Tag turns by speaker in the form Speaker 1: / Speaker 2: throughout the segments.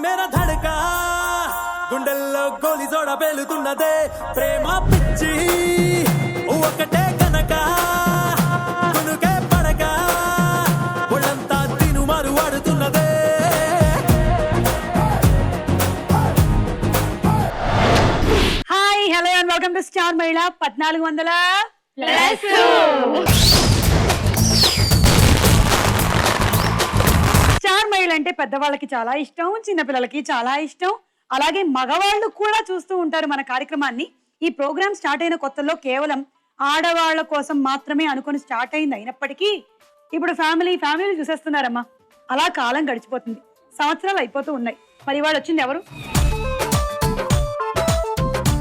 Speaker 1: మేరా ధడకా గుండెల్లో గోలి జోడ పేలుతున్నదే ప్రేమ పిచ్చి ఒకటే కనుక కునుకే పడక ఒళ్ళంతా తినుమారు వాడుతున్నదే.
Speaker 2: Hi hello and welcome to star Mahila 1400+. Star మహిళ అంటే పెద్దవాళ్ళకి చాలా ఇష్టం, చిన్నపిల్లలకి చాలా ఇష్టం, అలాగే మగవాళ్ళు కూడా చూస్తూ ఉంటారు మన కార్యక్రమాన్ని. ఈ ప్రోగ్రామ్ స్టార్ట్ అయిన కొత్తలో కేవలం ఆడవాళ్ల కోసం మాత్రమే అనుకుని స్టార్ట్ అయింది అయినప్పటికీ ఇప్పుడు ఫ్యామిలీలు చూసేస్తున్నారమ్మా. అలా కాలం గడిచిపోతుంది, సంవత్సరాలు అయిపోతూ ఉన్నాయి. మరి వాళ్ళు వచ్చింది ఎవరు?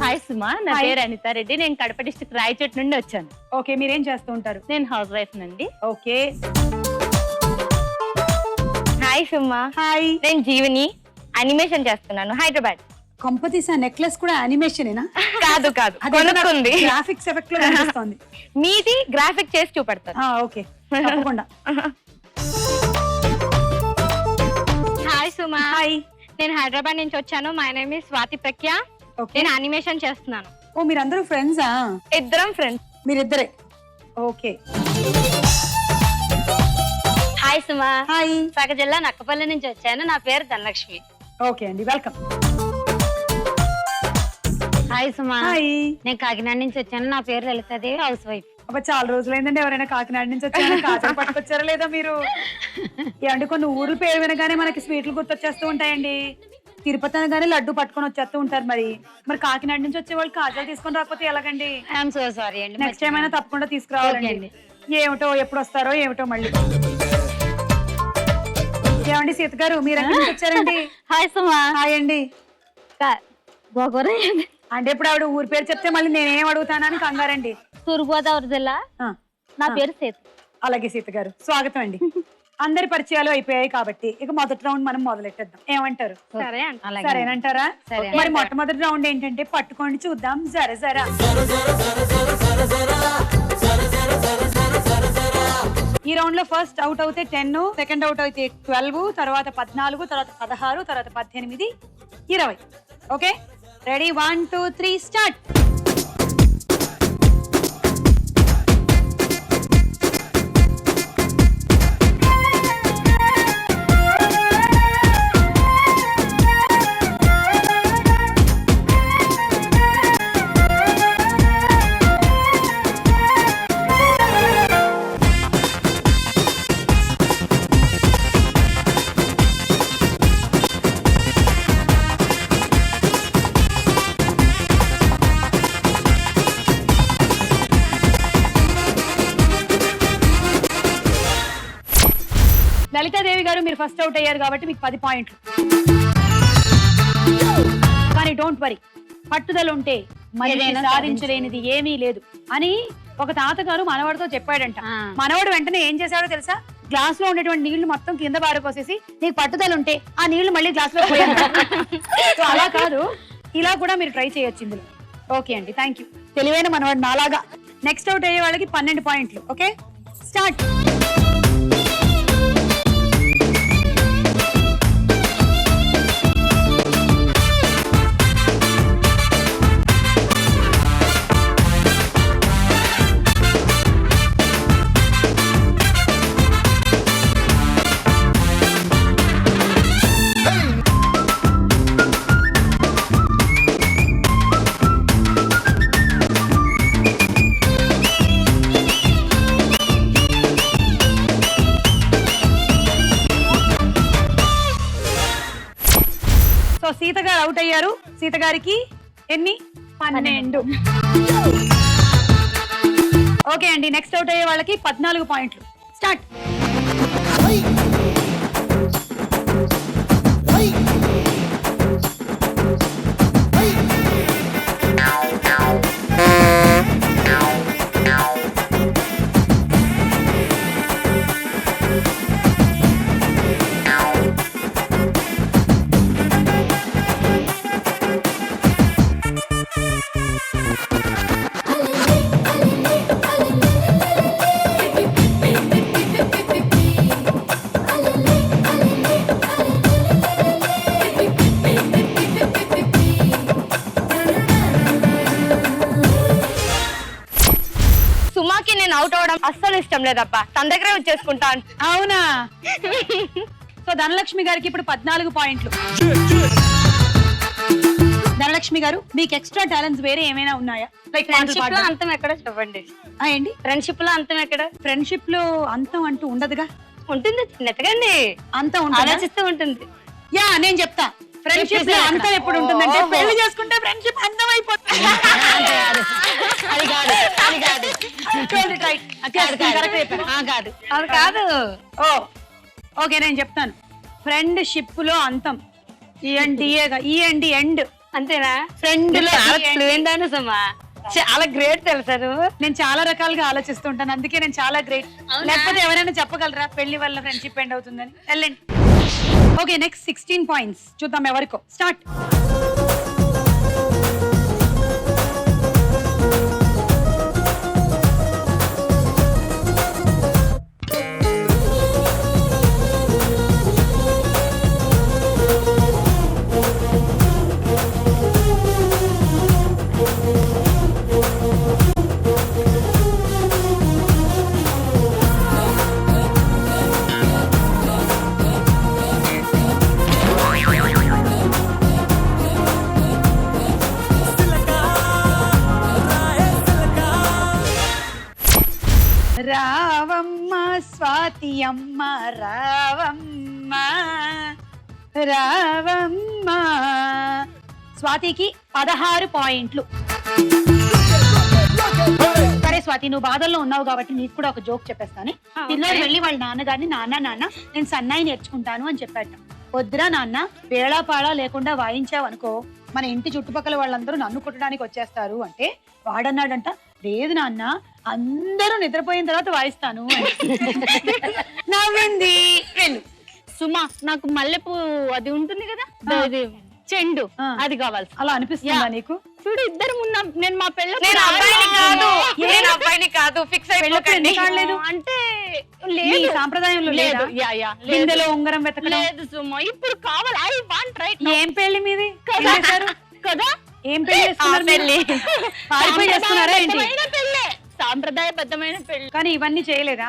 Speaker 3: హాయ్ సుమా, నా పేరు అనితా రెడ్డి. నేను కడప డిస్ట్రిక్ట్ రాయచోటి నుండి వచ్చాను.
Speaker 2: ఓకే, మీరేం చేస్తూ ఉంటారు?
Speaker 3: నేను హౌస్ వైఫ్ నండి.
Speaker 2: ఓకే.
Speaker 3: హాయ్ సుమా.
Speaker 2: హాయ్.
Speaker 3: నేను జీవని, అనిమేషన్ చేస్తున్నాను, హైదరాబాద్.
Speaker 2: కంపతీసా నెక్లెస్ కూడా యానిమేషనేనా?
Speaker 3: కాదు కాదు, కొనుక్కుంది.
Speaker 2: గ్రాఫిక్స్ ఎఫెక్ట్ లో కనిపిస్తోంది.
Speaker 3: మీది గ్రాఫిక్ చేసి చూపెడతాను.
Speaker 2: ఓకే, తప్పకుండా.
Speaker 3: హాయ్ సుమా.
Speaker 2: హాయ్.
Speaker 3: నేను హైదరాబాద్ నుంచి వచ్చాను. My name is Swathi Prakhya. నేను అనిమేషన్ చేస్తున్నాను.
Speaker 2: ఓ, మీరందరూ ఫ్రెండ్సా?
Speaker 3: ఇద్దరం ఫ్రెండ్స్.
Speaker 2: మీరిద్దరే? Okay.
Speaker 3: Hi Suma.
Speaker 2: Hi.
Speaker 3: Visakha జిల్లా నక్కపల్లి నుంచి వచ్చాను. నా పేరు ధనలక్ష్మి.
Speaker 2: ఓకే అండి, వెల్కమ్.
Speaker 3: హాయ్ సుమా.
Speaker 2: హాయ్.
Speaker 3: నేను కాకినాడ నుంచి వచ్చాను. నా పేరు లలితాదేవి, హౌస్ వైఫ్.
Speaker 2: అబ్బా, చాలా రోజులైందండి. ఎవరైనా కాకినాడ నుంచి వచ్చారా? కాజలు పట్టుకొచ్చారా లేదా మీరు? ఏమంటే కొన్ని ఊర్ల పేరు వినగానే మనకి స్వీట్లు గుర్తొచ్చేస్తూ ఉంటాయండి. తిరుపతి అనగానే లడ్డు పట్టుకొని వచ్చేస్తూ ఉంటారు. మరి కాకినాడ నుంచి వచ్చే వాళ్ళు కాజాలు తీసుకొని రాకపోతే ఎలాగండి?
Speaker 3: ఐఎమ్ సో సారీ అండి.
Speaker 2: నెక్స్ట్ టైం అయినా తప్పకుండా తీసుకురావాలండి. ఏమిటో ఎప్పుడు వస్తారో ఏమిటో మళ్ళీ. ఏమండి సీత గారు, మీరు ఎక్కడి నుంచి వచ్చారండి?
Speaker 3: హాయ్ సుమా.
Speaker 2: హాయ్ అండి.
Speaker 3: గోకూర
Speaker 2: అంటే ఇప్పుడు ఆవిడ ఊరి పేరు చెప్తే మళ్ళీ నేనేం అడుగుతానని కంగారండి.
Speaker 3: తూర్పుగోదావరి జిల్లా. నా పేరు సీత.
Speaker 2: అలాగే సీత గారు, స్వాగతం అండి. అందరి పరిచయాలు అయిపోయాయి కాబట్టి ఇక మొదటి రౌండ్ మనం మొదలెట్టేద్దాం. ఏమంటారు? సరేనంటారా? మరి మొట్టమొదటి రౌండ్ ఏంటంటే పట్టుకొని చూద్దాం జర జరా. ఈ రౌండ్ లో ఫస్ట్ అవుట్ అవుతే 10, సెకండ్ అవుట్ అయితే 12, తర్వాత 14, తర్వాత 16, తర్వాత 18, 20. Okay, ready? 1 2 3 స్టార్ట్. లలితాదేవి గారు, మీరు ఫస్ట్ అవుట్ అయ్యారు కాబట్టి మీకు 10 పాయింట్లు. కానీ డోంట్ వరీ, పట్టుదల ఉంటే మనిషి సాధించలేనిది ఏమీ లేదు అని ఒక తాతగారు మనవడితో చెప్పాడంట. మనవడు వెంటనే ఏం చేశాడో తెలుసా? గ్లాస్ లో ఉండేటువంటి నీళ్లు మొత్తం కింద పారిపోసేసి, నీకు పట్టుదల ఉంటే ఆ నీళ్లు మళ్ళీ గ్లాస్ లో పోయాడు. అలా కాదు, ఇలా కూడా మీరు ట్రై చేయొచ్చు ఇందులో. ఓకే అండి, థ్యాంక్ యూ. తెలివైన మనవాడు నాలాగా. నెక్స్ట్ అవుట్ అయ్యే వాళ్ళకి 12 పాయింట్లు. Okay, start. సీత గారు అవుట్ అయ్యారు. సీత గారికి ఎన్ని? 12. ఓకే అండి, నెక్స్ట్ అవుట్ అయ్యే వాళ్ళకి 14 పాయింట్లు. స్టార్ట్.
Speaker 3: రావడం అస్సలు ఇష్టం లేదబ్బా, తన దగ్గరే వచ్చేసుకుంటాను.
Speaker 2: అవునా? సో ధనలక్ష్మి గారికి ఇప్పుడు 14 పాయింట్లు. ధనలక్ష్మి గారు, మీకు ఎక్స్ట్రా టాలెంట్స్ వేరే ఏమైనా ఉన్నాయా? లైక్
Speaker 3: ఫ్రెండ్షిప్ లో అంతం ఎక్కడ చెప్పండి.
Speaker 2: ఏంటి?
Speaker 3: ఫ్రెండ్షిప్ లో అంతం ఎక్కడ?
Speaker 2: ఫ్రెండ్షిప్ లో అంతం అంటూ ఉండదుగా.
Speaker 3: ఉంటుంది, చిన్నట్టుగాండి
Speaker 2: అంతం ఉంటుంది,
Speaker 3: ఆలోచిస్తూ ఉంటుంది.
Speaker 2: యా నేను చెప్తా. ఫ్రెండ్షిప్ లో అంతం ఎప్పుడు ఉంటుందంటే పెళ్లి చేసుకుంటే ఫ్రెండ్షిప్ అంతం అయిపోతుంది.
Speaker 3: అది కాదు, అది కాదు, కాదు, అది కాదు.
Speaker 2: ఓ ఓకే, నేను చెప్తాను. ఫ్రెండ్షిప్ లో అంతం ఎండ్
Speaker 3: అంతేనా?
Speaker 2: ఫ్రెండ్ లో
Speaker 3: ఏందాను సుమా, చాలా గ్రేట్ తెలుసా నువ్వు.
Speaker 2: నేను చాలా రకాలుగా ఆలోచిస్తుంటాను, అందుకే నేను చాలా గ్రేట్. లేకపోతే ఎవరైనా చెప్పగలరా పెళ్లి వల్ల ఫ్రెండ్షిప్ ఎండ్ అవుతుందని? వెళ్ళండి. ఓకే, నెక్స్ట్ 16 పాయింట్స్ చూద్దాం ఎవరికో. స్టార్ట్. రావమ్మ స్వాతి అమ్మ రావమ్మ రావమ్మ. స్వాతికి 16 పాయింట్లు. సరే స్వాతి, నువ్వు బాధల్లో ఉన్నావు కాబట్టి నీకు కూడా ఒక జోక్ చెప్పేస్తాను. పిల్లలు వెళ్ళి వాళ్ళ నాన్నగారిని నాన్న నేను సన్నాయి నేర్చుకుంటాను అని చెప్పాట. వద్దురా నాన్న, వేళాపాళా లేకుండా వాయించావనుకో మన ఇంటి చుట్టుపక్కల వాళ్ళందరూ నన్ను కుట్టడానికి వచ్చేస్తారు అంటే వాడన్నాడంట, లేదు నాన్న అందరూ నిద్రపోయిన తర్వాత వాయిస్తాను. నవ్వింది.
Speaker 3: సుమా, నాకు మల్లెపూ అది ఉంటుంది కదా, చెండు, అది కావాలి.
Speaker 2: అలా అనిపిస్తుందా నీకు?
Speaker 3: చూడు, ఇద్దరు ఉన్నాం. నేను మా పెళ్ళి ఫిక్స్
Speaker 2: అయిపోలేదు
Speaker 3: అంటే
Speaker 2: సాంప్రదాయంలో లేదు. బిందెలో ఉంగరం వెతకడం
Speaker 3: లేదు సుమా, ఇప్పుడు కావాలి. I want right.
Speaker 2: ఏం పెళ్లి మీది
Speaker 3: కదా?
Speaker 2: ఏం పెళ్లి చేసుకున్నారా ఏంటి?
Speaker 3: సాంప్రదాయబద్ధమైన పెళ్లి.
Speaker 2: కానీ ఇవన్నీ చేయలేదా?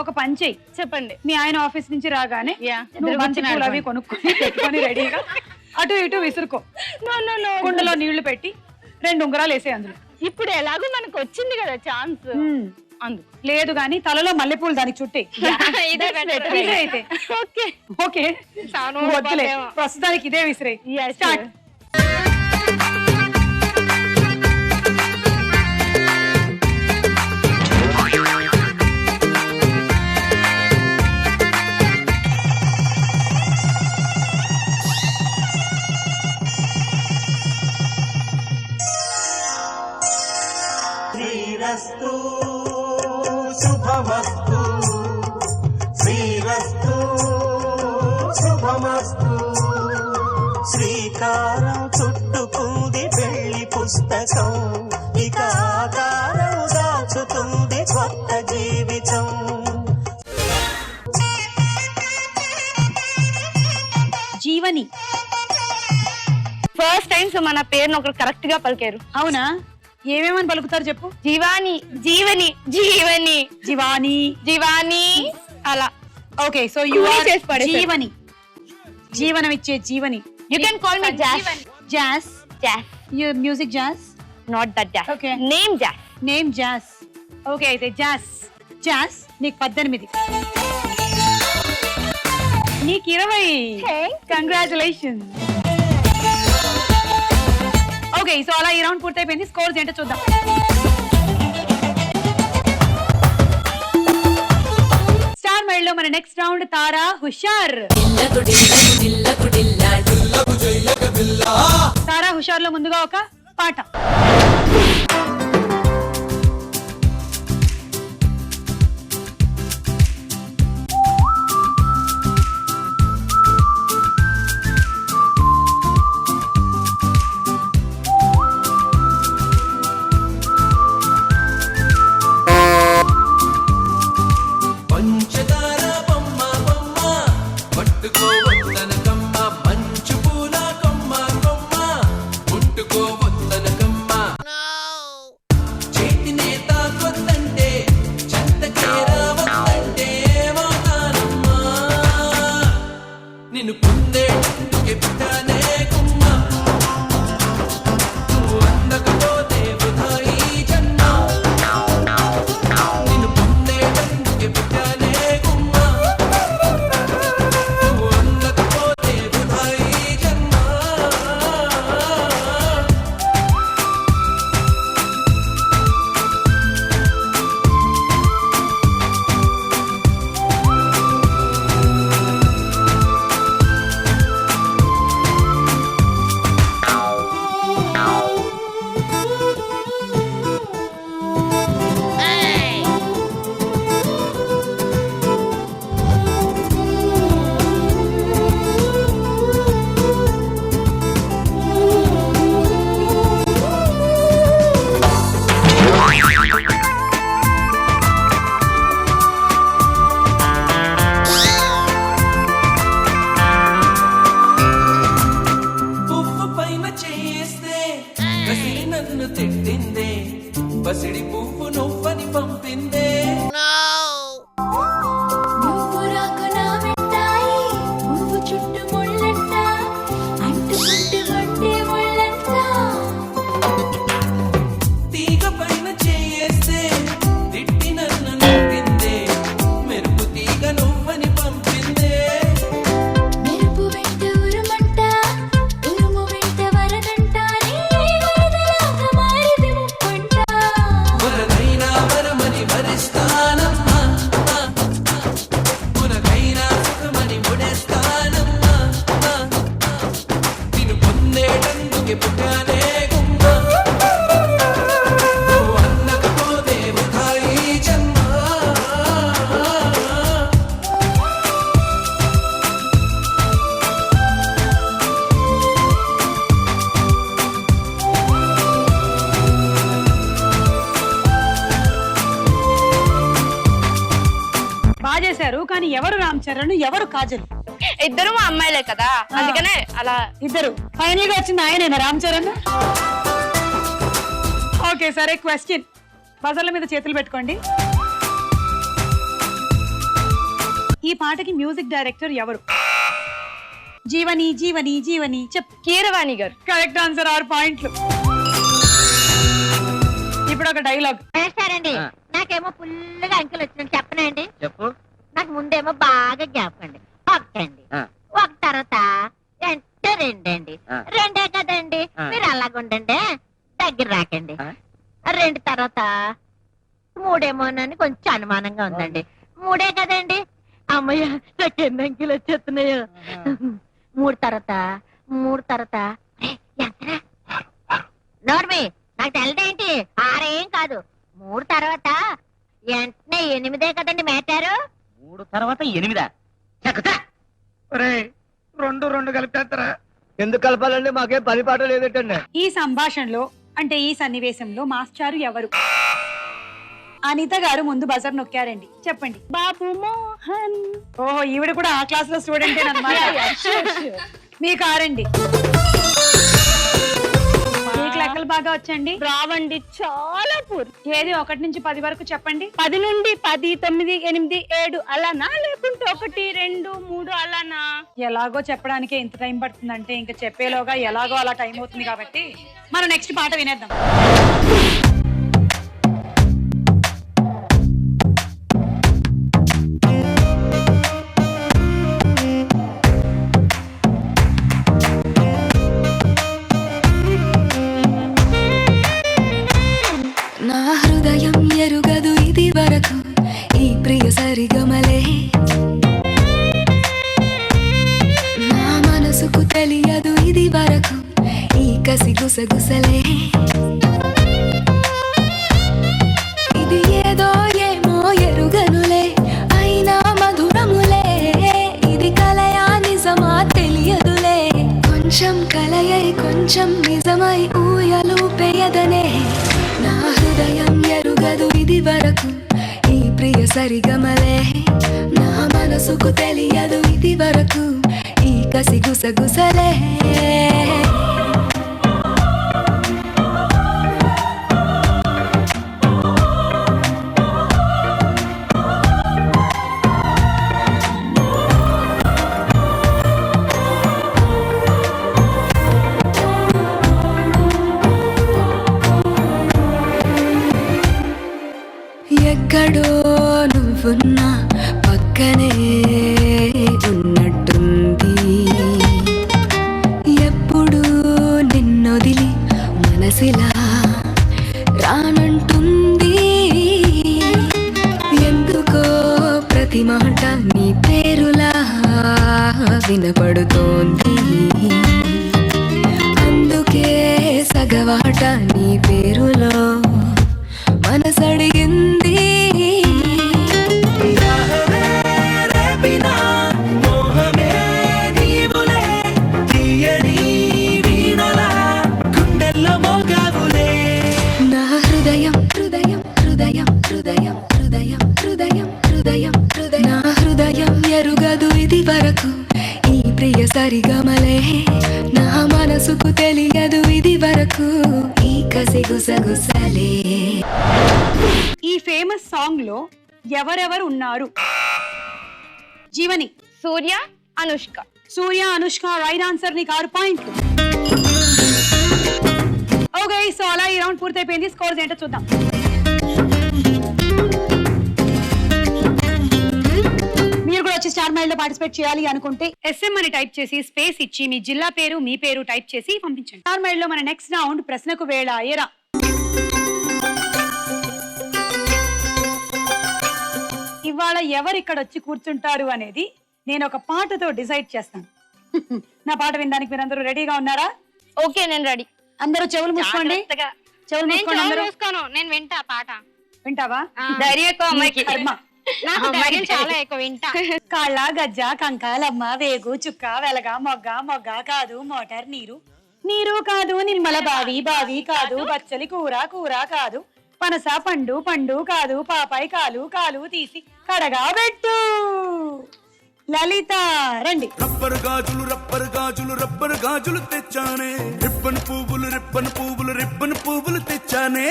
Speaker 2: ఒక పని చెయ్యి.
Speaker 3: చెప్పండి.
Speaker 2: మీ ఆయన ఆఫీస్ నుంచి రాగానే బంతి పూలు అవి కొనుక్కొని పెట్టుకొని రెడీగా అటు ఇటు విసురుకో. కుండలో నీళ్లు పెట్టి 2 ఉంగరాలు వేసే అందులో.
Speaker 3: ఇప్పుడు ఎలాగో మనకు వచ్చింది కదా ఛాన్స్.
Speaker 2: లేదు గాని తలలో మల్లెపూలు దానికి చుట్టే అయితే ఓకే. వద్దులే, ప్రస్తుతానికి ఇదే విసిరే. స్టార్ట్.
Speaker 4: శ్రీరస్తు శుభమస్తు, శ్రీరస్తు శుభమస్తు. శ్రీకారం చుట్టుకుంది పెళ్లి పుస్తకం, ఇక ఆకారం దాచుతుంది కొత్త జీవితం.
Speaker 2: జీవని.
Speaker 3: ఫస్ట్ టైం మన పేరును ఒకరు కరెక్ట్ గా పలికారు.
Speaker 2: అవునా? ఏమేమని పలుకుతారు చెప్పు.
Speaker 3: జీవాని, జీవని, జీవని,
Speaker 2: జీవాని,
Speaker 3: జీవాని అలా.
Speaker 2: Okay, so you are Jeevani, జీవనం ఇచ్చే Jeevani.
Speaker 3: You can call me Jazz.
Speaker 2: Jazz,
Speaker 3: Jazz.
Speaker 2: You music jazz,
Speaker 3: not that jazz.
Speaker 2: Okay,
Speaker 3: name Jazz.
Speaker 2: Name Jazz. Okay, అయితే జాస్. జాస్ నీకు 18, నీకు 20. కంగ్రాచులేషన్. ఓకే, సో అలా ఈ రౌండ్ పూర్తయిపోయింది. స్కోర్స్ ఏంటో చూద్దాం. స్టార్ మైల్డ్ లో మన నెక్స్ట్ రౌండ్ తారా హుషార్. తారా హుషార్ లో ముందుగా ఒక పాట. బాగా చేశారు, కానీ ఎవరు రామ్ చరణ్ ఎవరు కాజల్?
Speaker 3: ఇద్దరు మా అమ్మాయిలే కదా, అందుకనే అలా.
Speaker 2: ఇద్దరు ఫైనల్ గా వచ్చింది ఆయనేనా రామ్ చరణ్? ఓకే సరే, క్వశ్చన్. బజర్ల మీద చేతులు పెట్టుకోండి. ఈ పాటకి మ్యూజిక్ డైరెక్టర్ ఎవరు? జీవని జీవని జీవని చెప్.
Speaker 3: కీరవాణి గారు.
Speaker 2: కరెక్ట్ ఆన్సర్, 6 పాయింట్లు. ఇప్పుడు ఒక డైలాగ్.
Speaker 5: వేస్తారండి. నాకేమో ఫుల్గా అంకెలు వచ్చినట్టు చెప్పనండి.
Speaker 6: చెప్పు.
Speaker 5: నాకు ముందేమో బాగా జ్ఞాపకండి. ఒకటండి, ఒక తర్వాత అంటే రెండండి. రెండే కదండి, మీరు అలాగుండండి, దగ్గర రాకండి. రెండు తర్వాత మూడేమోనని కొంచెం అనుమానంగా ఉందండి. మూడే కదండి. అమ్మయ్య, నాకు ఎన్ని అంకెలు వచ్చేస్తున్నాయో. మూడు తర్వాత నోర్మి, నాకు తెలదేంటి, 6 ఏం కాదు. మూడు తర్వాత వెంటనే 8 కదండి మేటారు.
Speaker 6: 3 తర్వాత 8. రెండు కలిపేస్తారా?
Speaker 7: ఎందుకు కలపాలండి? మాకేం పని పాట లేదంటండి.
Speaker 2: ఈ సంభాషణలో అంటే ఈ సన్నివేశంలో మాస్టారు ఎవరు? అనిత గారు ముందు బజర్ నొక్కారండి, చెప్పండి.
Speaker 3: బాబు మోహన్.
Speaker 2: ఓహో, ఈవిడ కూడా ఆ క్లాస్ లో స్టూడెంట్ మీకు ఆరండి. మీకు లెక్కలు బాగా వచ్చండి?
Speaker 3: రావండి, చాలా పూర్.
Speaker 2: ఏది 1 నుంచి 10 వరకు చెప్పండి.
Speaker 3: 10 నుండి 10, 9, 8, 7 అలానా, లేకుంటే 1, 2, 3 అలానా?
Speaker 2: ఎలాగో చెప్పడానికి ఎంత టైం పడుతుందంటే ఇంకా చెప్పేలోగా ఎలాగో అలా టైం అవుతుంది కాబట్టి మనం నెక్స్ట్ పాట వినేద్దాం.
Speaker 8: నా హృదయం ఎరుగదు ఇది వరకు ఈ ప్రియ సరిగమలే, నా మనసుకు తెలియదు ఇది వరకు ఈ కసి గుసగుసలే. ఇది ఏదో ఏమో ఎరుగనులే, అయినా మధురములే. ఇది కలయా నిజమా తెలియదులే, కొంచెం కలయై కొంచెం నిజమై ఊయలు పేయదనే. నా హృదయం ఎరుగదు ఇది వరకు ఈ ప్రియ సరిగమలే, నా మనసుకు తెలియదు ఇది వరకు ఈ కసి గుసగుసలే. ఎక్కడో నువ్వున్నా పక్కనే ఉన్నట్టుంది, ఎప్పుడు నిన్నొదిలి మనసిలా రానంటుంది. ఎందుకో ప్రతి మాట నీ పేరులా వినపడుతోంది, అందుకే సగవాట నీ పేరులో మనసడిగింది. నా హృదయం హృదయం హృదయం హృదయం హృదయం హృదయం హృదయం హృదయం నా హృదయం ఎరుగదు ఇది వరకు ఈ ప్రియ సరిగమలే, నా మనసుకు తెలియదు ఇది వరకు ఈ కసి గుసగుసలే.
Speaker 2: ఈ ఫేమస్ సాంగ్ లో ఎవరెవరు ఉన్నారు? జీవని.
Speaker 3: సూర్య, అనుష్క.
Speaker 2: సూర్య, అనుష్క రైట్ ఆన్సర్. నీకు 6 పాయింట్లు. ఓకే, సో అలా ఈ రౌండ్ పూర్తయిపోయింది. స్కోర్స్ ఏంటో చూద్దాం. మీరు కూడా వచ్చి స్టార్ మైల్ లో పార్టిసిపేట్ చేయాలి అనుకుంటే SM అని టైప్ చేసి స్పేస్ ఇచ్చి మీ జిల్లా పేరు మీ పేరు టైప్ చేసి పంపించండి. స్టార్ మైల్ లో మన నెక్స్ట్ రౌండ్ ప్రశ్నకు వేళ ఏరా. ఇవాళ ఎవరు ఇక్కడ వచ్చి కూర్చుంటారు అనేది నేను ఒక పాటతో డిసైడ్ చేస్తాను. నా పాట వినడానికి మీరందరూ రెడీగా ఉన్నారా?
Speaker 3: ఓకే, నేను రెడీ.
Speaker 2: అందరూ చెవులు మూసుకోండి. చెవులు మూసుకోండి అందరూ.
Speaker 3: నేను వింటా పాట.
Speaker 2: వింటావా?
Speaker 3: ధైర్యం ఎక్కువ అమ్మాయికి.
Speaker 2: కర్మ.
Speaker 3: నాకు ధైర్యం చాలా ఎక్కువ, వింటా.
Speaker 2: కాళ్ళ గజ్జ కంకాలమ్మ వేగు చుక్క వెలగ మొగ్గ మొగ్గ కాదు మోటార్ నీరు నీరు కాదు నిర్మల బావి బావి కాదు బచ్చలి కూర కూర కాదు పనస పండు పండు కాదు పాపాయి కాలు కాలు తీసి కడగా పెట్టు. లలిత రండి.
Speaker 1: రబ్బరు గాజులు రబ్బరు గాజులు రబ్బరు గాజులు తెచ్చానే, రిబ్బన్ పువ్వులు రిబ్బన్ పువ్వులు రిబ్బన్ పువ్వులు తెచ్చానే.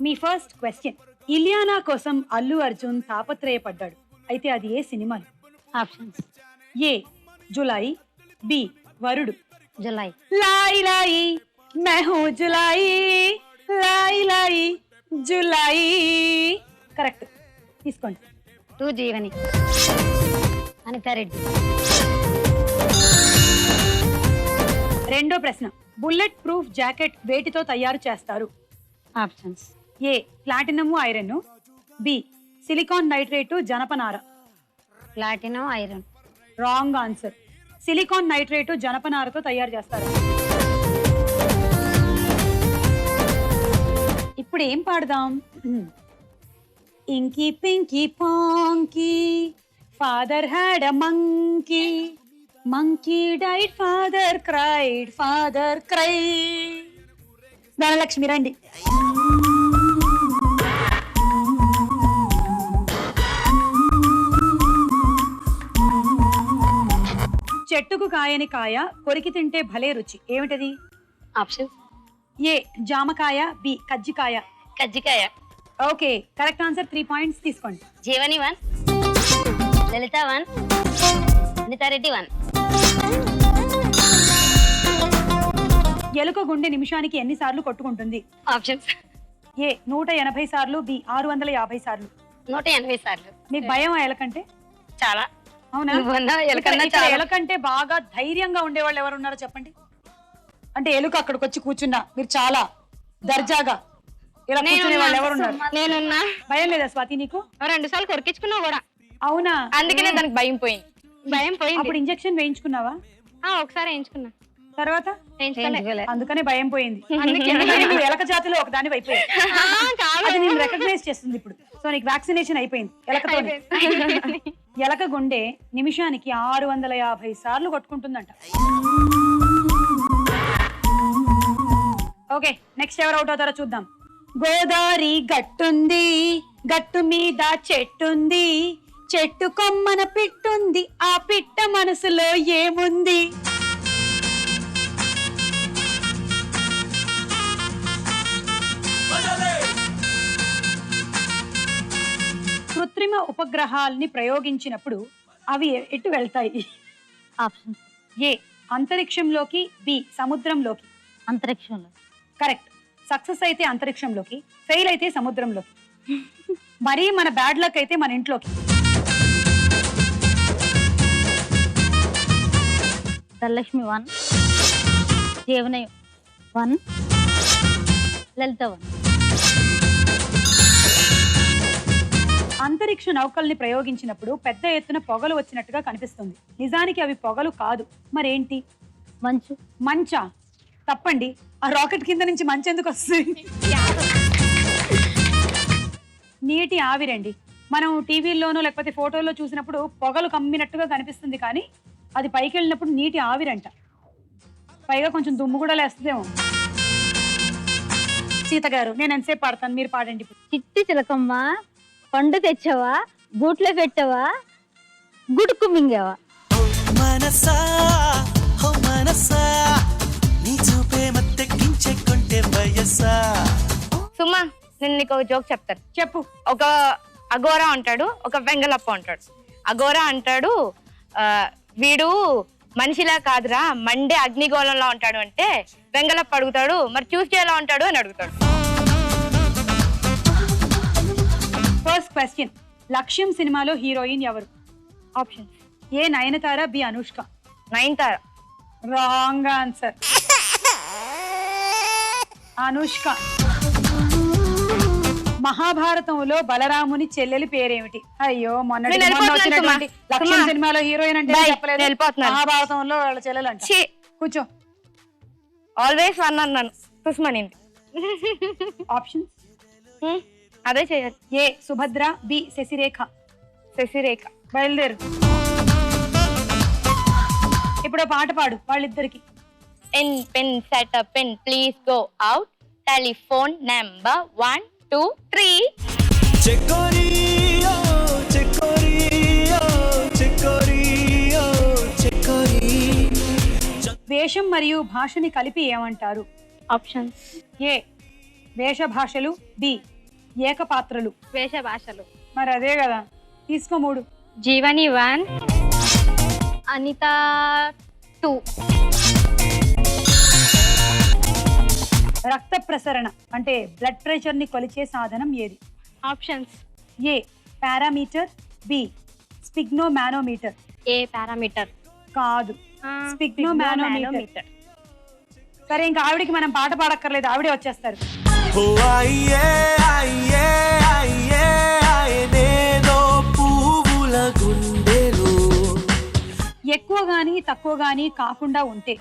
Speaker 2: మీ ఫస్ట్ క్వశ్చన్, ఇలియానా కోసం అల్లు అర్జున్ తాపత్రయపడ్డాడు, అయితే అది ఏ సినిమాలు?
Speaker 3: ఆప్షన్స్.
Speaker 2: ఏ జులై, బి వరుడు.
Speaker 3: జులై.
Speaker 2: लाई लाई मैं हूँ जुलाई, लाई लाई जुलाई. కరెక్ట్, తీసుకోండి.
Speaker 3: 2 జీవని. అనితారెడ్డి.
Speaker 2: రెండో ప్రశ్న, బుల్లెట్ ప్రూఫ్ జాకెట్ వేటితో తయారు చేస్తారు?
Speaker 3: Options.
Speaker 2: A platinum iron, B silicon nitrate జనపనార.
Speaker 3: Platinum iron.
Speaker 2: Wrong answer. Silicon nitrate జనపనారతో తయారు చేస్తారు. ఇప్పుడు ఏం పాడదాం? Inky pinky ponky father had a monkey, monkey died father cried, father cry. Dhanalakshmi రండి. చెట్టుకు కాయని కాయ కొరికి తింటే భలే రుచి, ఏమిటది?
Speaker 3: ఆప్షన్స్.
Speaker 2: ఏ జామకాయ, బి కజ్జికాయ.
Speaker 3: కజ్జికాయ.
Speaker 2: Okay, correct answer. 3 పాయింట్స్ తీసుకోండి.
Speaker 3: జీవని 1, లలిత 1, అనితారెడ్డి 1.
Speaker 2: ఎలుక గుండె నిమిషానికి ఎన్ని సార్లు కొట్టుకుంటుంది?
Speaker 3: ఆప్షన్స్.
Speaker 2: ఏ 180 సార్లు, బి 650 సార్లు.
Speaker 3: 180 సార్లు.
Speaker 2: మీకు భయం ఆ ఎలకంటే?
Speaker 3: చాలా.
Speaker 2: అవునా?
Speaker 3: నువ్వన్నా ఎలకన్నా
Speaker 2: ఇక్కడ
Speaker 3: చాలా.
Speaker 2: ఎలకంటే బాగా ధైర్యంగా ఉండేవాళ్ళు ఎవరు ఉన్నారో చెప్పండి. అంటే ఎలుక అక్కడికి వచ్చి కూర్చున్నా మీరు చాలా దర్జాగా ఇలా కూర్చునే వాళ్ళు ఎవరున్నారు?
Speaker 3: నేనున్నా.
Speaker 2: భయం లేదా స్వాతి నీకు?
Speaker 3: 2 సార్లు కొరికించుకున్నావు కూడా.
Speaker 2: అవునా?
Speaker 3: అందుకనే దానికి భయం పోయింది. భయం పోయింది.
Speaker 2: అప్పుడు ఇంజెక్షన్ వేయించుకున్నావా?
Speaker 3: ఒకసారి వేయించుకున్నా.
Speaker 2: తర్వాత
Speaker 3: వేయించుకోలే.
Speaker 2: అందుకనే భయం పోయింది. ఎందుకంటే నువ్వు ఎలక జాతిలో ఒక దాని అయిపోయింది. అది నేను రికగ్నైజ్ చేస్తుంది ఇప్పుడు. సో నీకు వ్యాక్సినేషన్ అయిపోయింది ఎలకతో. ఎలక గుండె నిమిషానికి 650 సార్లు కొట్టుకుంటుందంట. ఓకే, నెక్స్ట్ ఎవరు అవుట్ అవుతారో చూద్దాం. గోదావరి గట్టుంది, గట్టు మీద చెట్టుంది, చెట్టు కొమ్మన పిట్టుంది, ఆ పిట్ట మనసులో ఏముంది? కృత్రిమ ఉపగ్రహాల్ని ప్రయోగించినప్పుడు అవి ఎటు వెళ్తాయి?
Speaker 3: ఆప్షన్.
Speaker 2: ఏ అంతరిక్షంలోకి, బి సముద్రంలోకి.
Speaker 3: అంతరిక్షంలో.
Speaker 2: కరెక్ట్. సక్సెస్ అయితే అంతరిక్షంలోకి, ఫెయిల్ అయితే సముద్రంలోకి, మరీ మన బ్యాడ్ లక్ అయితే మన ఇంట్లోకి.
Speaker 3: ధనలక్ష్మి 1, జీవని 1, లలిత 1.
Speaker 2: అంతరిక్ష నౌకల్ని ప్రయోగించినప్పుడు పెద్ద ఎత్తున పొగలు వచ్చినట్టుగా కనిపిస్తుంది, నిజానికి అవి పొగలు కాదు, మరేంటి?
Speaker 3: మంచు.
Speaker 2: మంచా? తప్పండి. ఆ రాకెట్ కింద నుంచి మంచు ఎందుకు వస్తుంది? నీటి ఆవిరండి. మనం టీవీల్లోనో లేకపోతే ఫోటోల్లో చూసినప్పుడు పొగలు కమ్మినట్టుగా కనిపిస్తుంది, కానీ అది పైకి వెళ్ళినప్పుడు నీటి ఆవిరంట. పైగా కొంచెం దుమ్ము కూడా లేస్తుందేమో. సీత గారు, నేను ఎంతసేపు పాడతాను, మీరు పాడండి.
Speaker 3: చిట్టి చిలకమ్మ పండు తెచ్చావా, గూట్లో పెట్టావా, గుడుకు మింగావా.
Speaker 4: మనసా హో మనసా నీ చూపే మత్తెక్కించెక్కుంటే వయసా.
Speaker 3: సుమా, నేను నీకు ఒక జోక్ చెప్తాను.
Speaker 2: చెప్పు.
Speaker 3: ఒక అఘోరా అంటాడు, ఒక వెంగళప్ప అంటాడు. అఘోరా అంటాడు, వీడు మనిషిలా కాదురా మండే అగ్నిగోళంలో ఉంటాడు అంటే, వెంగళప్ప అడుగుతాడు, మరి ట్యూస్డే ఎలా ఉంటాడు అని అడుగుతాడు.
Speaker 2: ఫస్ట్ క్వశ్చన్, లక్ష్యం సినిమాలో హీరోయిన్ ఎవరు?
Speaker 3: Option.
Speaker 2: A Nayanthara, B Anushka.
Speaker 3: Nayanthara.
Speaker 2: Wrong answer. Anushka. మహాభారతంలో బలరాముని చెల్లెలి పేరేమిటి? అయ్యో, మొన్న లక్ష్యం సినిమాలో హీరోయిన్ అంటే చెప్పలేదు, మహాభారతంలో వాళ్ళ చెల్లెలు అంట. కూర్చో.
Speaker 3: ఆల్వేస్ వన్ అన్నాను, సుస్మనింది.
Speaker 2: ఆప్షన్.
Speaker 3: అదే చేయాలి.
Speaker 2: ఏ సుభద్ర, బి శశిరేఖ.
Speaker 3: శశిరేఖ.
Speaker 2: బయలుదేరు. ఇప్పుడు పాట పాడు వాళ్ళిద్దరికి.
Speaker 3: Pen pen set up pen please go out, telephone number 1 2 3
Speaker 4: చెకోరియో చెకోరియో చెకోరియో చెకోరి
Speaker 2: వేషం మరియు భాషని కలిపి ఏమంటారు?
Speaker 3: ఆప్షన్స్.
Speaker 2: ఏ వేషభాషలు, బి ఏకపాత్రలు.
Speaker 3: వేష భాషలు.
Speaker 2: మరి అదే కదా, తీసుకో 3.
Speaker 3: జీవని 1, అనిత 2.
Speaker 2: రక్త ప్రసరణ అంటే బ్లడ్ ప్రెషర్ ని కొలిచే సాధనం ఏది?
Speaker 3: ఆప్షన్స్.
Speaker 2: ఏ పారామీటర్, బి స్పిగ్నో మానోమీటర్.
Speaker 3: ఏ పారామీటర్.
Speaker 2: కాదు, స్పిగ్నో మానోమీటర్. సరే, ఇంకా ఆవిడికి మనం పాట పాడక్కర్లేదు, ఆవిడే వచ్చేస్తారు.
Speaker 4: ఓ అయ్యే అయ్యే అయ్యే అయ్యేదో పువ్వుల గుండెలో.
Speaker 2: ఎక్కువ గాని తక్కువ గాని కాకుండా ఉంటే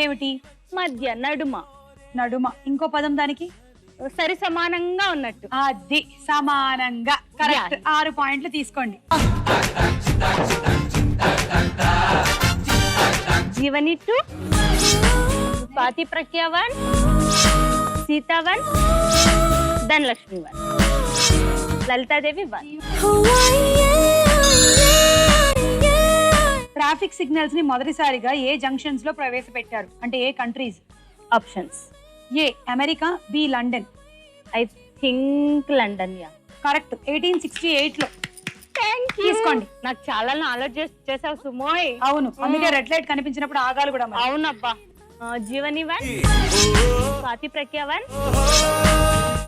Speaker 2: ఏమిటి?
Speaker 3: మధ్య, నడుమ.
Speaker 2: నడుమ. ఇంకో పదం దానికి?
Speaker 3: సరి సమానంగా ఉన్నట్టు.
Speaker 2: అది సమానంగా. కరెక్ట్. 6 పాయింట్లు తీసుకోండి.
Speaker 3: జీవని 2, స్వాతి ప్రజ్ఞ 1, సీత 1, ధనలక్ష్మి 1, లలితాదేవి 1.
Speaker 2: ట్రాఫిక్ సిగ్నల్స్ ని మొదటిసారిగా ఏ జంక్షన్స్ లో ప్రవేశపెట్టారు? అంటే ఏ countries?
Speaker 3: Options.
Speaker 2: A America, B London.
Speaker 3: I think London. Yeah,
Speaker 2: correct. 1868 లో. తీసుకోండి.
Speaker 3: నాకు చాలా నాలెడ్జ్ చేసావు సుమోయ్.
Speaker 2: అవును, అందుకే రెడ్ లైట్ కనిపించినప్పుడు ఆగాలి కూడా మరి.
Speaker 3: అవునబ్బా. జీవని 1, స్వాతి ప్రజ్ఞ 1,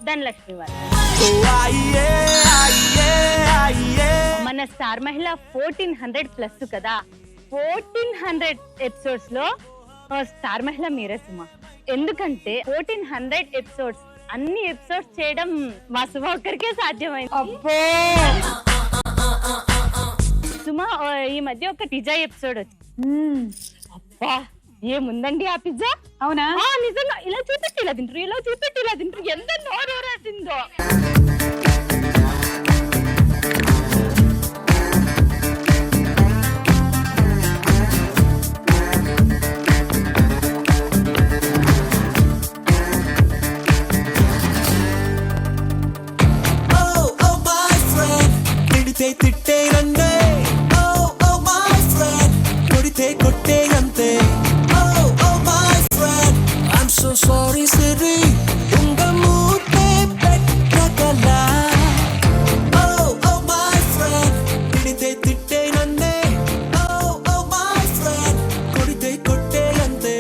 Speaker 3: ధనలక్ష్మి 1.
Speaker 4: ఓ అయ్యే అయ్యే అయ్యే.
Speaker 3: మన స్టార్ మహిళ 1400+ కదా. 1400 ఎపిసోడ్స్ లో స్టార్ మహిళ మీరే సుమ. ఎందుకంటే 1400 ఎపిసోడ్స్, అన్ని ఎపిసోడ్స్ చేయడం మా సుమ ఒక్కరికే సాధ్యమైంది.
Speaker 2: అబ్బో,
Speaker 3: సుమ ఈ మధ్య ఒక పిజ్జా ఎపిసోడ్ వచ్చింది. అబ్బా, ఏముందండి ఆ పిజ్జా.
Speaker 2: అవునా?
Speaker 3: నిజంగా ఇలా చూపెట్టి ఇలా తింటారు, ఇలా చూపెట్టి ఇలా తింటారు, ఎంత నోరూరేసిందో.
Speaker 4: తిట్టే రండే. ఓ ఓ మై ఫ్రెండ్, కొడితే కొట్టే అంతే. Oh oh my friend, I'm so sorry Siri, ఉంగ మూతే పెట్టగలా. ఓ ఓ మై ఫ్రెండ్, కొడితే తిట్టే రండే. ఓ ఓ మై ఫ్రెండ్, కొడితే కొట్టే అంతే.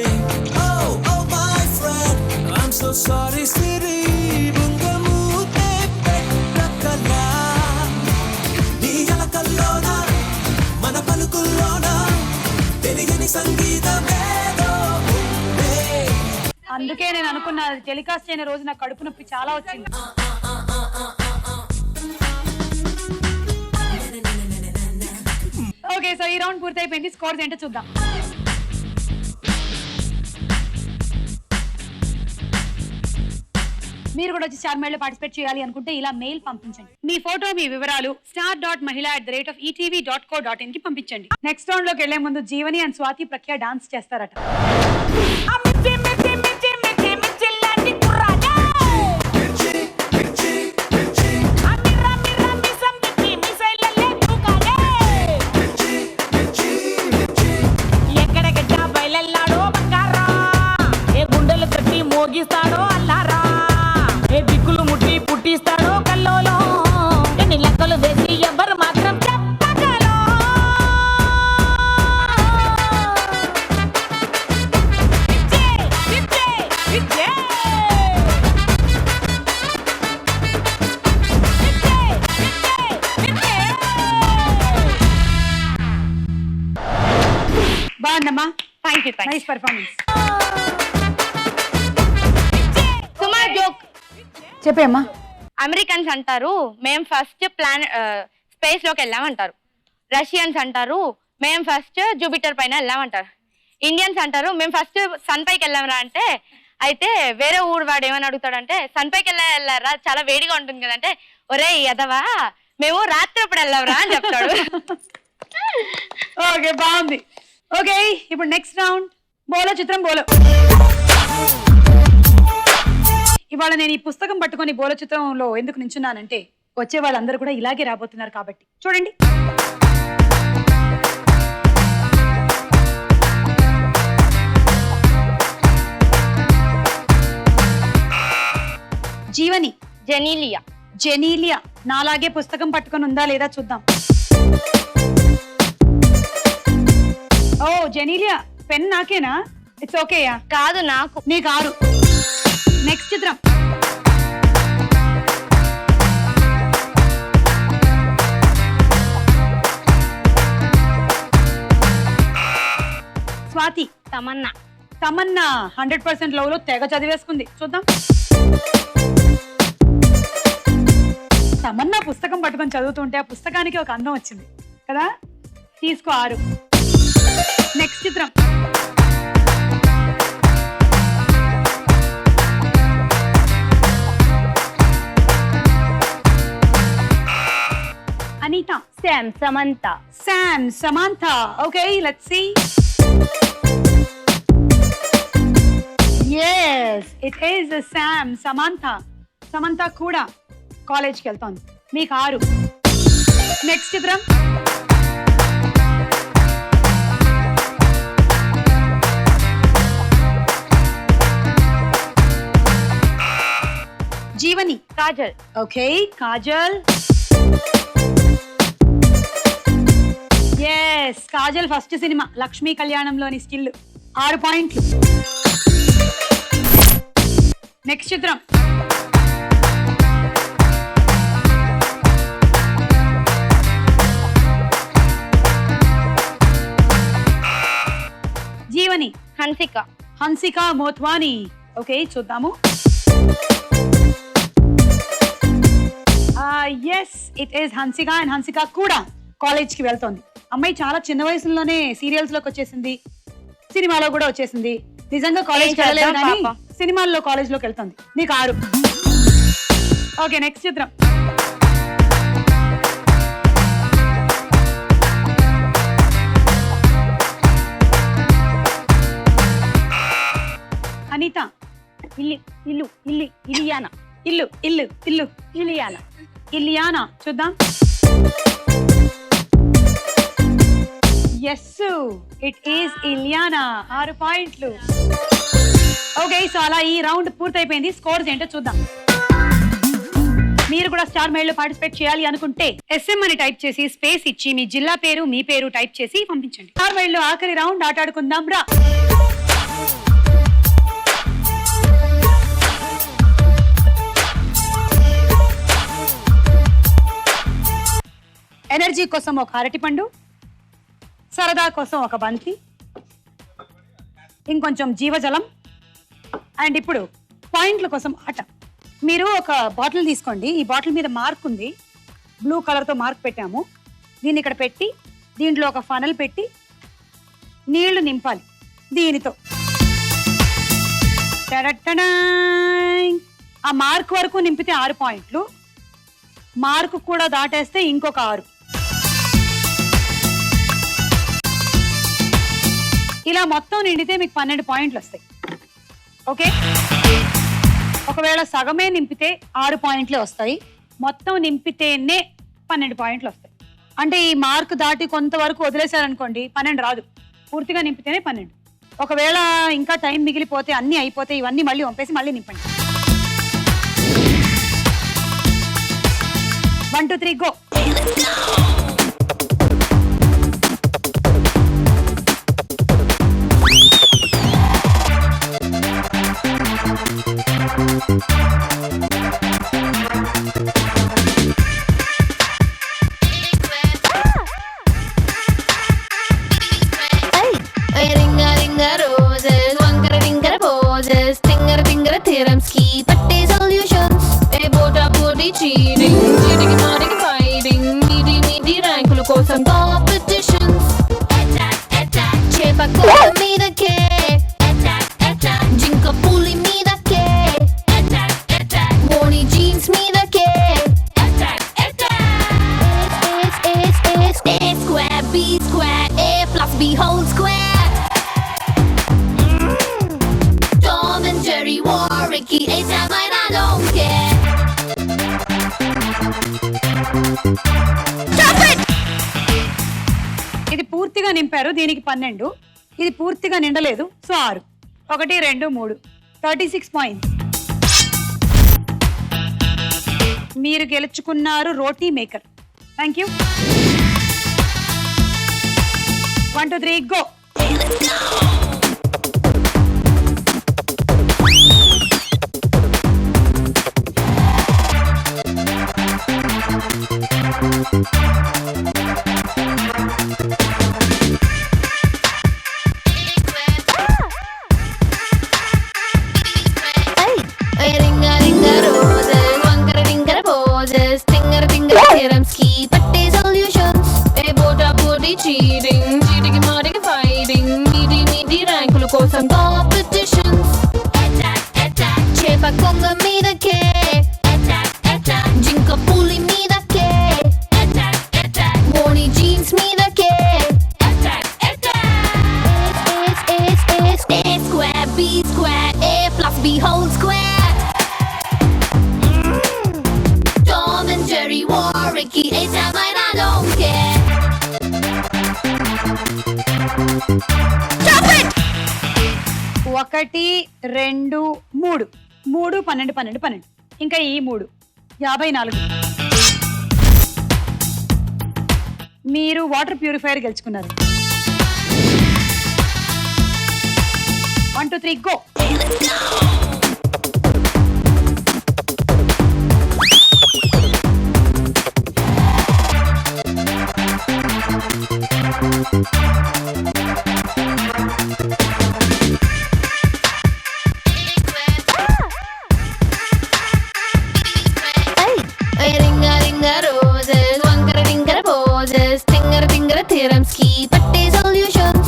Speaker 4: Oh oh my friend, I'm so sorry Siri, ఉంగ మూతే పెట్టగలా. మన పలుకుల్లోన తెలియని సంగీతమేదో ఉంది.
Speaker 2: అందుకే నేను అనుకున్నా, టెలికాస్ట్ అయిన రోజు నాకు కడుపు నొప్పి చాలా వచ్చింది. ఓకే, సో ఈ రౌండ్ పూర్తయిపోయింది. స్కోర్స్ ఏంటో చూద్దాం. మీరు కూడా వచ్చి స్టార్ మహిళ పార్టిసిపేట్ చేయాలి అనుకుంటే ఇలా మెయిల్ పంపించండి. మీ ఫోటో, మీ వివరాలు star.mahila@etv.co.in కి పంపించండి. నెక్స్ట్ రౌండ్ లోకి వెళ్లే ముందు జీవని అండ్ స్వాతి ప్రఖ్య డాన్స్ చేస్తారట.
Speaker 5: మోగిస్తాడో అల్లారా, ఏ దిక్కులు ముట్టి పుట్టిస్తాడో కల్లోలో, ఎన్ని లెక్కలు వేసి ఎవరు మాత్రం చెప్పగలో.
Speaker 2: బాగుందమ్మా,
Speaker 3: thank you.
Speaker 2: Nice performance.
Speaker 3: Suma joke
Speaker 2: చెప్పేమ్మా.
Speaker 3: అమెరికన్స్ అంటారు మేము ఫస్ట్ స్పేస్ లోకి వెళ్ళామంటారు. రష్యన్స్ అంటారు మేము ఫస్ట్ జూపిటర్ పైన వెళ్ళామంటారు. ఇండియన్స్ అంటారు మేము ఫస్ట్ సన్ పైకి వెళ్ళామరా అంటే, అయితే వేరే ఊరు వాడు ఏమని అడుగుతాడంటే, సన్ పైకి వెళ్ళారా చాలా వేడిగా ఉంటుంది కదంటే, ఒరే ఎదవా మేము రాత్రి అప్పుడు వెళ్ళామరా అని చెప్తాడు.
Speaker 2: ఓకే, బాగుంది. ఓకే, ఇప్పుడు నెక్స్ట్ రౌండ్ బోలో చిత్రం బోలో. ఇవాళ నేను ఈ పుస్తకం పట్టుకొని బోల చిత్రంలో ఎందుకు నించున్నానంటే వచ్చే వాళ్ళందరూ కూడా ఇలాగే రాబోతున్నారు కాబట్టి. చూడండి, జీవని,
Speaker 3: జెనీలియా.
Speaker 2: జెనీలియా నాలాగే పుస్తకం పట్టుకొని ఉందా లేదా చూద్దాం. ఓ జెనీలియా, పెన్ నాకేనా? ఇట్స్ ఓకేయా?
Speaker 3: కాదు, నాకు.
Speaker 2: నీకు 6. నెక్స్ట్ చిత్రం. స్వాతి,
Speaker 3: తమన్నా.
Speaker 2: తమన్నా 100% లవ్ లో తెగ చదివేసుకుంది. చూద్దాం. తమన్నా పుస్తకం పట్టుకొని చదువుతుంటే ఆ పుస్తకానికి ఒక అందం వచ్చింది కదా. తీసుకో 6. నెక్స్ట్ చిత్రం. Anitha,
Speaker 3: Sam, Samantha.
Speaker 2: Sam, Samantha. Okay, let's see. yes it is Sam, Samantha. Samantha కూడా కాలేజ్కి వెళ్తోంది. మీకు 6. నెక్స్ట్ చిత్రం. Jeevani,
Speaker 3: Kajal.
Speaker 2: Okay, Kajal. yes Kajal first సినిమా లక్ష్మీ కళ్యాణంలోని స్టిల్ 6 పాయింట్లు. నెక్స్ట్ చిత్రం. జీవని,
Speaker 3: హన్సిక.
Speaker 2: హన్సిక మోత్వాని. ఓకే, చూద్దాము. Yes it is Hansika. And Hansika కూడా కాలేజ్ కి వెళ్తోంది. అమ్మాయి చాలా చిన్న వయసులోనే సీరియల్స్ లోకి వచ్చేసింది, సినిమాలో కూడా వచ్చేసింది. నిజంగా కాలేజ్ వెళ్ళలేదు కానీ సినిమాల్లో కాలేజ్ లోకి వెళ్తుంది. నీకు 6. ఓకే, నెక్స్ట్ చిత్రం. అనిత,
Speaker 3: ఇలియానా.
Speaker 2: ఇల్లు
Speaker 3: ఇలియానా.
Speaker 2: ఇలియానా. చూద్దాం. Yes it is Ileana. 6 పాయింట్లు. ఓకే, సో అలా ఈ రౌండ్ పూర్తయిపోయింది. స్కోర్స్ ఏంటో చూద్దాం. మీరు కూడా స్టార్ మైల్ లో పార్టిసిపేట్ చేయాలి అనుకుంటే SM అని టైప్ చేసి స్పేస్ ఇచ్చి మీ జిల్లా పేరు, మీ పేరు టైప్ చేసి పంపించండి. స్టార్ మైల్ లో ఆఖరి రౌండ్ ఆట ఆడుకుందాం రా. ఎనర్జీ కోసం ఒక అరటిపండు, సరదా కోసం ఒక బంతి, ఇంకొంచెం జీవజలం. అండ్ ఇప్పుడు పాయింట్ల కోసం ఆట. మీరు ఒక బాటిల్ తీసుకోండి. ఈ బాటిల్ మీద మార్క్ ఉంది, బ్లూ కలర్తో మార్క్ పెట్టాము. దీన్ని ఇక్కడ పెట్టి దీంట్లో ఒక ఫనల్ పెట్టి నీళ్లు నింపాలి దీనితో. ఆ మార్క్ వరకు నింపితే 6 పాయింట్లు, మార్కు కూడా దాటేస్తే ఇంకొక 6. ఇలా మొత్తం నిండితే మీకు 12 పాయింట్లు వస్తాయి. ఓకే, ఒకవేళ సగమే నింపితే 6 పాయింట్లే వస్తాయి, మొత్తం నింపితేనే 12 పాయింట్లు వస్తాయి. అంటే ఈ మార్క్ దాటి కొంతవరకు వదిలేశారనుకోండి 12 రాదు, పూర్తిగా నింపితేనే 12. ఒకవేళ ఇంకా టైం మిగిలిపోతే అన్ని అయిపోతే ఇవన్నీ మళ్ళీ వంపేసి మళ్ళీ నింపండి. 1 2 3 go.
Speaker 8: Ringa ringa roses, wankara ringara poses, tingara tingara theorems ki patte solutions. A bota body cheating, cheating morning fighting, meaty rankulu kosam competitions. Attack attack, chepa kola meeda ke. Attack attack, jinka puli meeda ke. Attack attack, boni jeans meeda ke. Attack attack. A square, B square, A plus B whole square. Tom and Jerry war, Ricky, A-Time, I don't care.
Speaker 2: ఇది పూర్తిగా నింపారు, దీనికి 12. ఇది పూర్తిగా నిండలేదు, so 6. 1 2 3 36 points. మీరు గెలుచుకున్నారు roti maker. Thank you. 1 2 3 go.
Speaker 8: Ringa ringa roses, wankara tinkara poses, tingara tingara theorems ki patte solutions. Bota body cheating, cheating marking fighting, meaty rankulu kosam competitions. Attack attack, chepa konga meedake. Attack attack, jinka puli meedake. Attack attack, morning jeans meedake. Attack attack, A square, B square, A plus B whole square. Tom and Jerry, Warwicky, A-Sam, I don't care. Stop it!
Speaker 2: 1 2 3 3 12 12 12. ఇంకా ఈ 3 54. మీరు water purifier గెలుచుకున్నారు. 1 2 3 go.
Speaker 8: Ringa ringa roses, wankara tinkara poses, tingara tingara theorems ki patte solutions.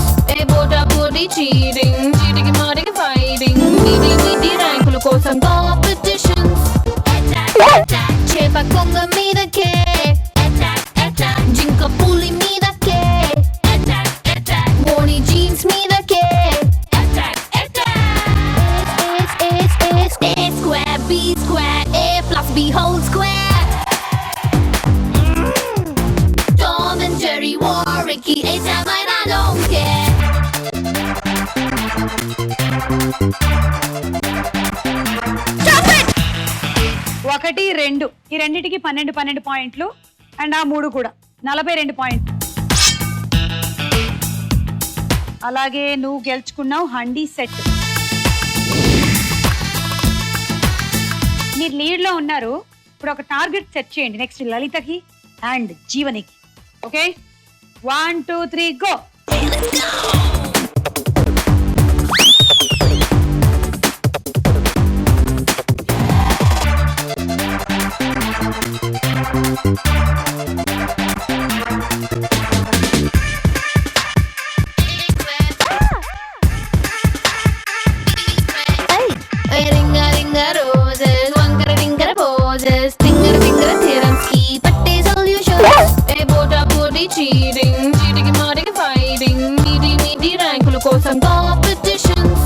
Speaker 8: Bota body cheating, cheating marking fighting, meaty rankulu kosam competitions. Attack attack, chepa konga meedake. Attack attack, jinka puli meedake. Attack attack, morning jeans meedake. Attack attack, A square, B square, A plus B whole square. Tom and Jerry, Warwicky, A-Sam, I don't care. Stop it!
Speaker 2: 1 2 ఈ రెండిటికి 12 12 పాయింట్లు and ఆ 3 కూడా 42 పాయింట్లు. అలాగే నువ్వు గెలుచుకున్నావు handi set. మీరు లీడ్ లో ఉన్నారు. ఇప్పుడు ఒక టార్గెట్ సెట్ చేయండి నెక్స్ట్ లలితకి అండ్ జీవనికి. Okay 1 2 3 go.
Speaker 8: Ringa ringa roses, wankara tinkara poses, tingara tingara theorems ki patte solutions. Bota body cheating, cheating marking fighting, meaty rankulu kosam competitions.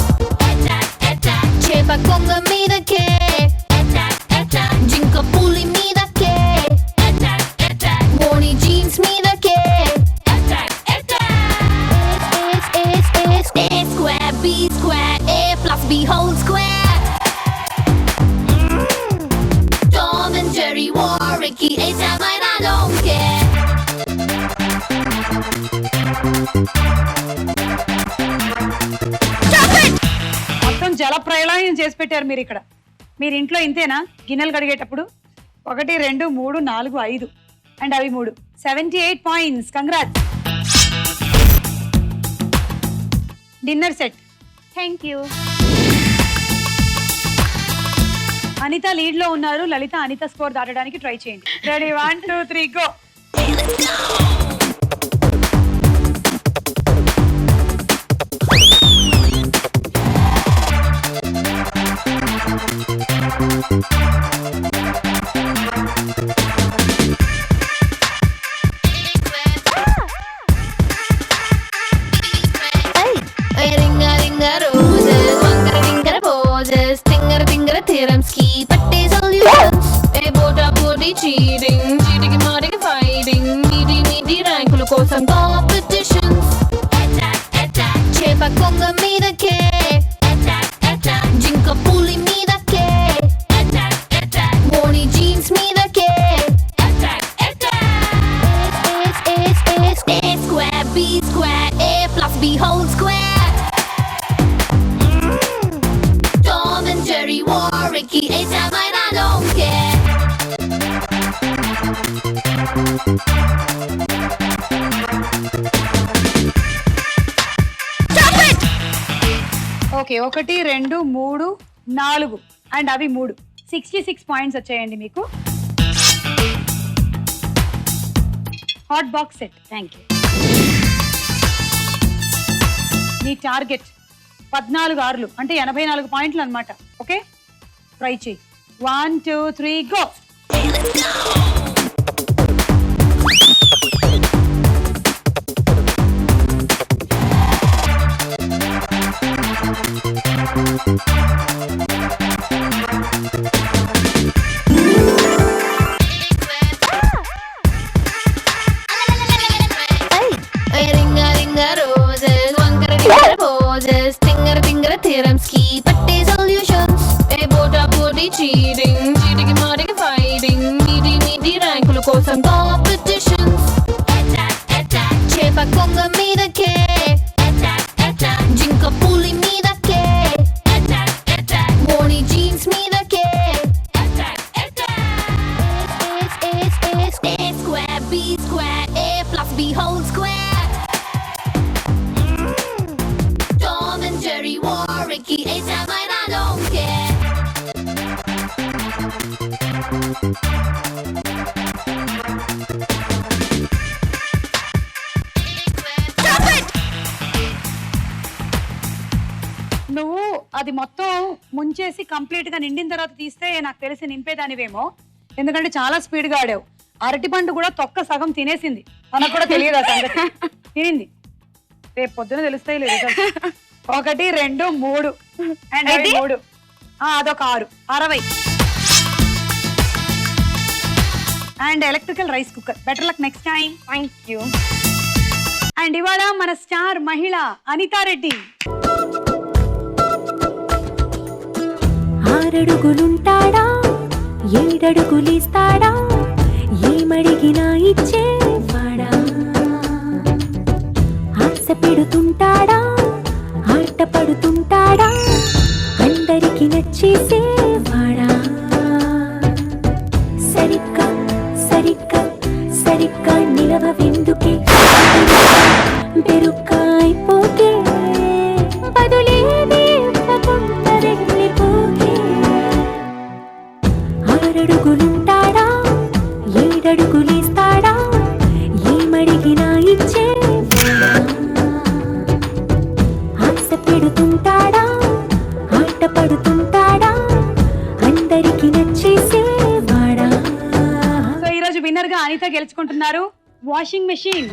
Speaker 8: Attack attack, chepa konga meedake. Attack attack, jinka puli meedake. Attack attack, morning jeans meedake. Attack attack, A square, B square, A plus B whole square. Tom and Jerry, Warwicky, A-Sam, I don't care. Stop it!
Speaker 2: మొత్తం జల ప్రళయం చేసి పెట్టారు మీరు ఇక్కడ. మీరు ఇంట్లో ఇంతేనా గిన్నెలు కడిగేటప్పుడు? 1 2 3 4 5 అండ్ అవి 3 78 points. Congrats. Dinner set. Thank you. Anitha lead లో ఉన్నారు. లలిత అనిత స్కోర్ దాటడానికి ట్రై చేయండి. Ready 1 2 3 go.
Speaker 8: Ringa ringa roses, wankara tinkara poses, tingara tingara theorems ki patte పోటీ చీటింగ్ చీటికి మాటికి ఫైటింగ్ మీది ర్యాంకుల కోసం కాంపిటీషన్స్ చేప కొంగ మీదకే జింక పులి మీదకే మోని జీన్స్ మీదకే A square, B square, A plus B whole square. Tom and Jerry, Warwicky, A-Time, I don't care.
Speaker 2: Okay 1 2 3 4 and అవి 3 66 పాయింట్స్ వచ్చాయండి మీకు. Hot box set. Thank you. Me target 14 ఆర్లు అంటే 84 పాయింట్లు అన్నమాట. ఓకే ట్రై చేయి. 1 2 3 గో.
Speaker 8: Cheating, cheating, మాటికి fighting, మీది ర్యాంకుల కోసం competitions. చేప కొంగ మీదకే జింక పులి మీదకే మోని జీన్స్ మీదకే A square, B square, A plus B whole square. Tom and Jerry, Warwicky, A-Time, I don't care.
Speaker 2: నువ్వు అది మొత్తం ముంచేసి కంప్లీట్ గా నిండిన తర్వాత తీస్తే నాకు తెలిసి నింపేదానివేమో, ఎందుకంటే చాలా స్పీడ్ గా ఆడావు. అరటిపండు కూడా తొక్క సగం తినేసింది, తనకు కూడా తెలియదు ఆ సంగతి. తినింది, రేపు పొద్దున తెలుస్తాయి లేదు. 1 2 3 అండ్ 3 అదొక 6 60 and electrical rice cooker. Better luck next time.
Speaker 3: Thank you.
Speaker 2: And ఇవాళ మన స్టార్ మహిళ అనితారెడ్డి.
Speaker 8: 6 అడుగులుంటాడా 7 అడుగులిస్తాడా ఏమడిగినా ఇచ్చేవాడా ఆశ పెడుతుంటాడా ఆట పడుతుంటాడా అందరికి నచ్చేసేవాడా సరిగ్గా సరిగ్గా సరిగ్గా నిలవెందుకే బెరుగ్గా అయిపోతే బదులేది ఇవ్వకుండా వెళ్ళిపోతే 6 అడుగులుంటాడా 7 అడుగులిస్తాడా ఏమడిగినా ఇచ్చేవాడా ఆశ పెడుతుంటాడా ఆట పడుతుంటాడా అందరికి నచ్చేసేవాడా.
Speaker 2: సో ఈ రోజు విన్నర్ గా అనిత గెలుచుకుంటున్నారు వాషింగ్ మెషిన్.